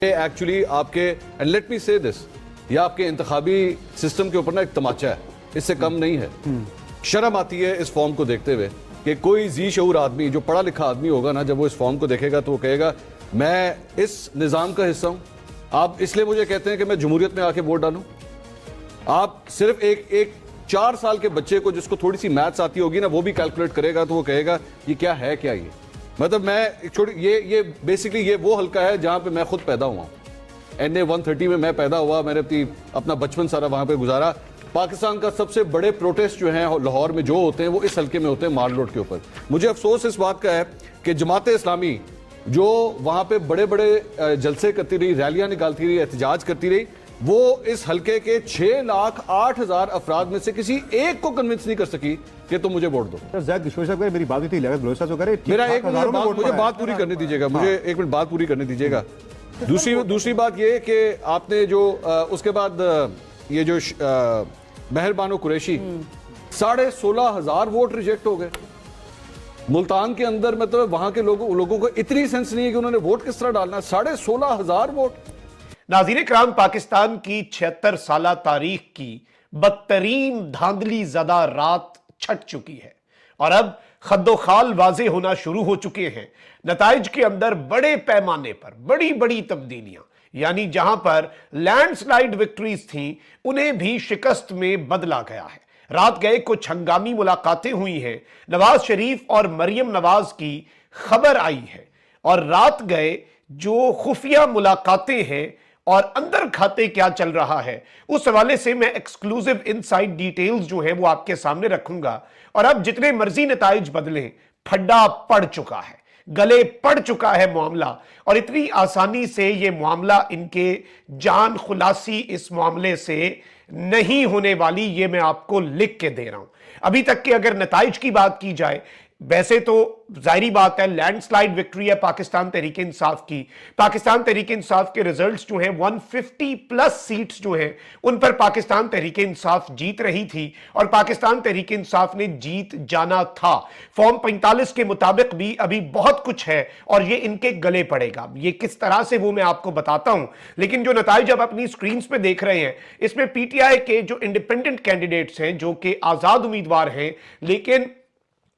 Actually آپ کے and let me سے دس، یہ آپ کے انتخابی سسٹم کے اوپر نا ایک تماچا ہے، اس سے کم نہیں ہے. شرم آتی ہے اس فارم کو دیکھتے ہوئے کہ کوئی ذی شعور آدمی جو پڑھا لکھا آدمی ہوگا نا، جب وہ اس فارم کو دیکھے گا تو وہ کہے گا میں اس نظام کا حصہ ہوں. آپ اس لیے مجھے کہتے ہیں کہ میں جمہوریت میں آ کے ووٹ ڈالوں؟ آپ صرف ایک 4 سال کے بچے کو جس کو تھوڑی سی میتھس آتی ہوگی نا، وہ بھی کیلکولیٹ کرے گا تو وہ کہے گا یہ کیا ہے، کیا یہ مطلب میں یہ بیسیکلی یہ وہ حلقہ ہے جہاں پہ میں خود پیدا ہوا ہوں. NA 130 میں میں پیدا ہوا، میں نے اپنا بچپن سارا وہاں پہ گزارا. پاکستان کا سب سے بڑے پروٹیسٹ جو ہیں لاہور میں جو ہوتے ہیں وہ اس حلقے میں ہوتے ہیں، مال روڈ کے اوپر. مجھے افسوس اس بات کا ہے کہ جماعت اسلامی جو وہاں پہ بڑے بڑے جلسے کرتی رہی، ریلیاں نکالتی رہی، احتجاج کرتی رہی، وہ اس حلقے کے 6,08,000 افراد میں سے کسی ایک کو کنونس نہیں کر سکی کہ تم مجھے ووٹ دو. زید دشوش صاحب میری بات تھی، لیاقت بلوچ صاحب جو کرے میرا ایک منٹ مجھے بات پوری کرنے دیجیے گا، مجھے ایک منٹ بات پوری کرنے دیجیے گا. دوسری بات یہ کہ آپ نے جو اس کے بعد یہ جو مہر بانو قریشی 16,500 ووٹ ریجیکٹ ہو گئے ملتان کے اندر. مطلب وہاں کے لوگوں کو اتنی سینس نہیں ہے کہ انہوں نے ووٹ کس طرح ڈالنا. 16,500 ووٹ. ناظرین کرام، پاکستان کی 76 سالہ تاریخ کی بدترین دھاندلی زدہ رات چھٹ چکی ہے اور اب خد و خال واضح ہونا شروع ہو چکے ہیں. نتائج کے اندر بڑے پیمانے پر بڑی تبدیلیاں، یعنی جہاں پر لینڈ سلائیڈ وکٹریز تھیں انہیں بھی شکست میں بدلا گیا ہے. رات گئے کچھ ہنگامی ملاقاتیں ہوئی ہیں، نواز شریف اور مریم نواز کی خبر آئی ہے، اور رات گئے جو خفیہ ملاقاتیں ہیں اور اندر کھاتے کیا چل رہا ہے، اس حوالے سے میں ایکسکلوزیو انسائیڈ ڈیٹیلز جو ہیں وہ آپ کے سامنے رکھوں گا. اور اب جتنے مرضی نتائج بدلیں، پھڈا پڑ چکا ہے، گلے پڑ چکا ہے معاملہ، اور اتنی آسانی سے یہ معاملہ ان کے جان خلاصی اس معاملے سے نہیں ہونے والی، یہ میں آپ کو لکھ کے دے رہا ہوں. ابھی تک کہ اگر نتائج کی بات کی جائے، ویسے تو ظاہری بات ہے لینڈ سلائیڈ وکٹری ہے پاکستان تحریک انصاف کی. پاکستان تحریک انصاف کے ریزلٹس جو ہیں 150 پلس سیٹس جو ہیں ان پر پاکستان تحریک انصاف جیت رہی تھی، اور پاکستان تحریک انصاف نے جیت جانا تھا. فارم 45 کے مطابق بھی ابھی بہت کچھ ہے اور یہ ان کے گلے پڑے گا. یہ کس طرح سے وہ میں آپ کو بتاتا ہوں، لیکن جو نتائج اب اپنی سکرینز پہ دیکھ رہے ہیں، اس میں پی ٹی آئی کے جو انڈیپینڈنٹ کینڈیڈیٹس ہیں، جو کہ آزاد امیدوار ہیں لیکن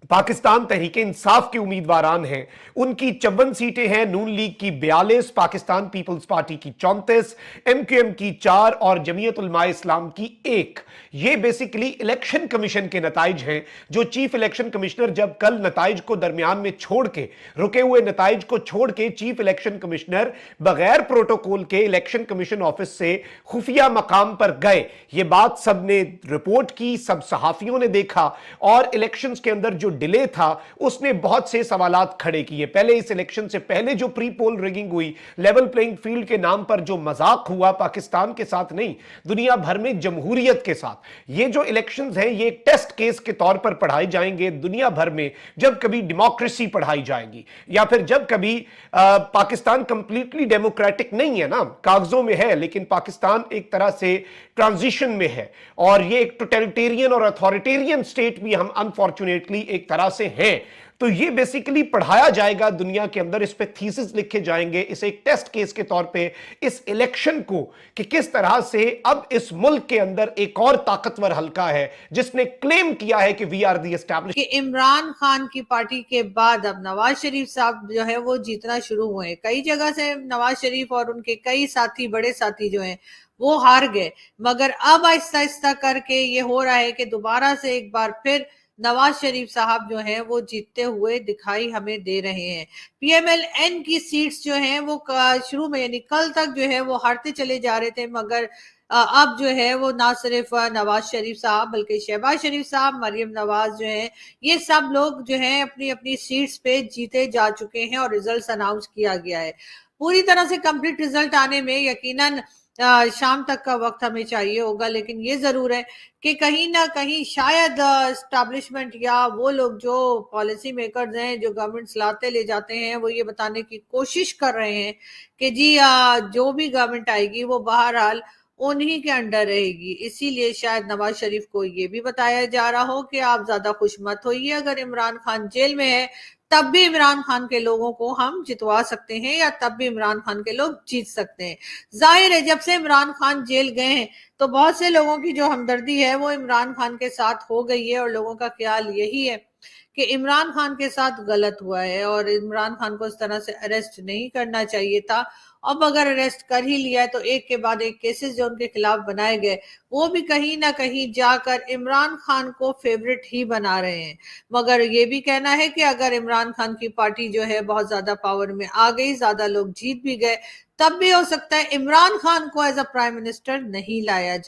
پاکستان تحریک انصاف کے امیدواران ہیں، ان کی 54 سیٹیں ہیں. نون لیگ کی 42، پاکستان پیپلز پارٹی کی 34، ایم کیو ایم کی 4 اور جمعیت علماء اسلام کی 1. یہ بیسیکلی الیکشن کمیشن کے نتائج ہیں، جو چیف الیکشن کمشنر جب کل نتائج کو درمیان میں چھوڑ کے، رکے ہوئے نتائج کو چھوڑ کے، چیف الیکشن کمشنر بغیر پروٹوکول کے الیکشن کمیشن آفس سے خفیہ مقام پر گئے. یہ بات سب نے رپورٹ کی، سب صحافیوں نے دیکھا، اور الیکشنز کے اندر جو ڈیلے تھا اس نے بہت سے سوالات کھڑے کیے. پہلے اس الیکشن سے پہلے جو پری پول ریگنگ ہوئی، لیول پلینگ فیلڈ کے نام پر جو مذاق ہوا، پاکستان کے ساتھ نہیں دنیا بھر میں جمہوریت کے ساتھ. یہ جو الیکشنز ہیں یہ ایک ٹیسٹ کیس کے طور پر پڑھائے جائیں گے دنیا بھر میں، جب کبھی ڈیموکریسی پڑھائی جائے گی، یا پھر جب کبھی پاکستان کمپلیٹلی ڈیموکریٹک نہیں ہے نا، کاغذوں میں ہے لیکن پاکستان ایک طرح سے ٹرانزیشن میں ہے، اور یہ ایک ٹوٹلیٹیرین اور اتھارٹیرین سٹیٹ بھی ہم انفارچونیٹلی ایک طرح سے ہیں. تو یہ بیسیکلی پڑھایا جائے گا دنیا کے اندر، اس پہ تھیسس لکھے جائیں گے، اسے ایک ٹیسٹ کیس کے طور پہ اس الیکشن کو، کہ کس طرح سے اب اس ملک کے اندر ایک اور طاقتور حلقہ ہے جس نے کلیم کیا ہے کہ وی آر دی اسٹیبلش. کہ عمران خان کی پارٹی کے بعد اب نواز شریف صاحب جو ہے وہ جیتنا شروع ہوئے ہیں. کئی جگہ سے نواز شریف اور ان کے کئی ساتھی، بڑے ساتھی جو ہیں وہ ہار گئے، مگر اب آہستہ آہستہ کر کے یہ ہو رہا ہے کہ دوبارہ سے ایک بار پھر نواز شریف صاحب جو ہیں وہ جیتتے ہوئے دکھائی ہمیں دے رہے ہیں. پی ایم ایل این کی سیٹس جو ہیں وہ شروع میں یعنی کل تک جو ہے وہ ہارتے چلے جا رہے تھے، مگر اب جو ہے وہ نہ صرف نواز شریف صاحب بلکہ شہباز شریف صاحب، مریم نواز جو ہیں، یہ سب لوگ جو ہیں اپنی اپنی سیٹس پہ جیتے جا چکے ہیں اور ریزلٹس اناؤنس کیا گیا ہے. پوری طرح سے کمپلیٹ ریزلٹ آنے میں یقیناً شام تک کا وقت ہمیں چاہیے ہوگا، لیکن یہ ضرور ہے کہ کہیں نہ کہیں شاید اسٹیبلشمنٹ یا وہ لوگ جو پالیسی میکرز ہیں، جو گورنمنٹ لاتے لے جاتے ہیں، وہ یہ بتانے کی کوشش کر رہے ہیں کہ جی جو بھی گورنمنٹ آئے گی وہ بہرحال انہی کے انڈر رہے گی. اسی لیے شاید نواز شریف کو یہ بھی بتایا جا رہا ہو کہ آپ زیادہ خوش مت ہوئیے، اگر عمران خان جیل میں ہے تب بھی عمران خان کے لوگوں کو ہم جتوا سکتے ہیں یا تب بھی عمران خان کے لوگ جیت سکتے ہیں. ظاہر ہے جب سے عمران خان جیل گئے ہیں تو بہت سے لوگوں کی جو ہمدردی ہے وہ عمران خان کے ساتھ ہو گئی ہے، اور لوگوں کا خیال یہی ہے کہ عمران خان کے ساتھ غلط ہوا ہے اور عمران خان کو اس طرح سے اریسٹ نہیں کرنا چاہیے تھا. اب اگر اریسٹ کر ہی لیا ہے تو ایک کے بعد ایک کیسز جو ان کے خلاف بنائے گئے وہ بھی کہیں نہ کہیں جا کر عمران خان کو فیورٹ ہی بنا رہے ہیں. مگر یہ بھی کہنا ہے کہ اگر عمران خان کی پارٹی جو ہے بہت زیادہ پاور میں آ گئی، زیادہ لوگ جیت بھی گئے، تب بھی ہو سکتا ہے عمران خان کو ایز اے پرائم منسٹر نہیں لایا جائے.